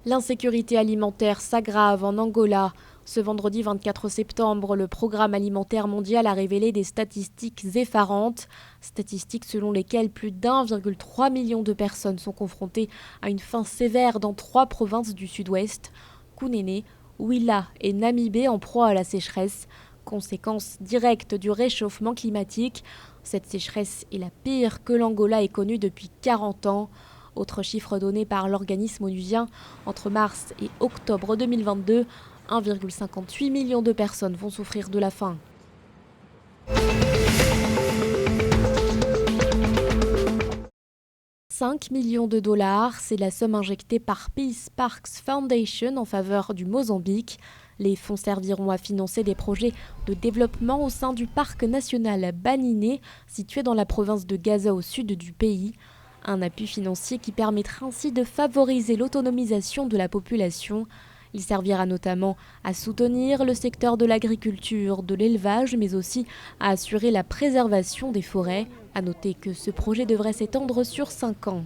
L'insécurité alimentaire s'aggrave en Angola. Ce vendredi 24 septembre, le Programme alimentaire mondial a révélé des statistiques effarantes. Statistiques selon lesquelles plus d'1,3 million de personnes sont confrontées à une faim sévère dans 3 provinces du sud-ouest, Kunene, Huila et Namibé, en proie à la sécheresse. Conséquence directe du réchauffement climatique. Cette sécheresse est la pire que l'Angola ait connue depuis 40 ans. Autre chiffre donné par l'organisme onusien, entre mars et octobre 2022, 1,58 million de personnes vont souffrir de la faim. « 5 millions de dollars, c'est la somme injectée par Peace Parks Foundation en faveur du Mozambique. Les fonds serviront à financer des projets de développement au sein du parc national Baniné, situé dans la province de Gaza au sud du pays. Un appui financier qui permettra ainsi de favoriser l'autonomisation de la population. Il servira notamment à soutenir le secteur de l'agriculture, de l'élevage, mais aussi à assurer la préservation des forêts. À noter que ce projet devrait s'étendre sur 5 ans.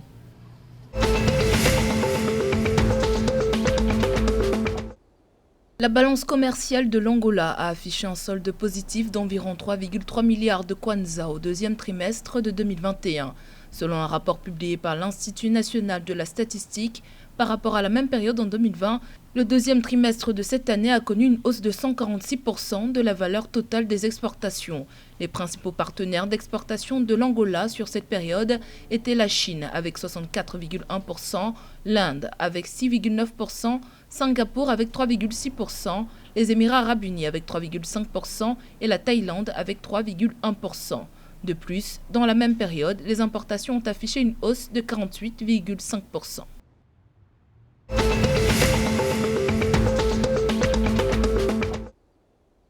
La balance commerciale de l'Angola a affiché un solde positif d'environ 3,3 milliards de kwanza au deuxième trimestre de 2021. Selon un rapport publié par l'Institut national de la statistique, par rapport à la même période en 2020, le deuxième trimestre de cette année a connu une hausse de 146% de la valeur totale des exportations. Les principaux partenaires d'exportation de l'Angola sur cette période étaient la Chine avec 64,1%, l'Inde avec 6,9%, Singapour avec 3,6%, les Émirats arabes unis avec 3,5% et la Thaïlande avec 3,1%. De plus, dans la même période, les importations ont affiché une hausse de 48,5%.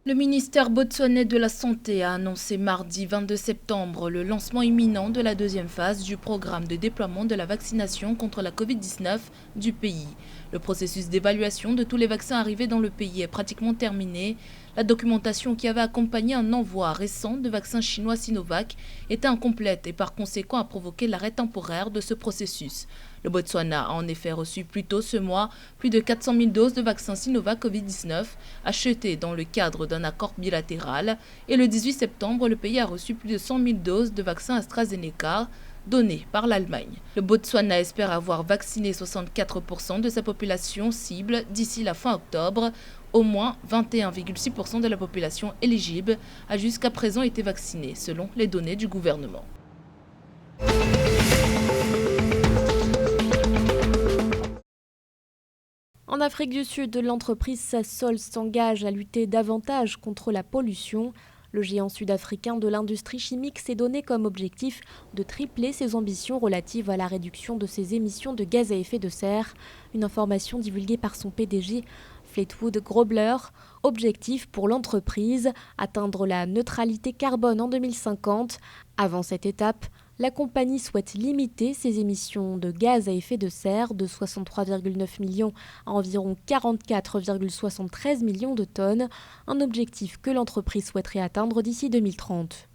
Le ministère botswanais de la Santé a annoncé mardi 22 septembre le lancement imminent de la deuxième phase du programme de déploiement de la vaccination contre la Covid-19 du pays. Le processus d'évaluation de tous les vaccins arrivés dans le pays est pratiquement terminé. La documentation qui avait accompagné un envoi récent de vaccins chinois Sinovac était incomplète et par conséquent a provoqué l'arrêt temporaire de ce processus. Le Botswana a en effet reçu plus tôt ce mois plus de 400 000 doses de vaccins Sinovac Covid-19 achetées dans le cadre d'un accord bilatéral et le 18 septembre, le pays a reçu plus de 100 000 doses de vaccins AstraZeneca données par l'Allemagne. Le Botswana espère avoir vacciné 64% de sa population cible d'ici la fin octobre. Au moins 21,6% de la population éligible a jusqu'à présent été vaccinée, selon les données du gouvernement. En Afrique du Sud, l'entreprise Sasol s'engage à lutter davantage contre la pollution. Le géant sud-africain de l'industrie chimique s'est donné comme objectif de tripler ses ambitions relatives à la réduction de ses émissions de gaz à effet de serre. Une information divulguée par son PDG, Fleetwood Grobler. Objectif pour l'entreprise, atteindre la neutralité carbone en 2050. Avant cette étape, la compagnie souhaite limiter ses émissions de gaz à effet de serre de 63,9 millions à environ 44,73 millions de tonnes, un objectif que l'entreprise souhaiterait atteindre d'ici 2030.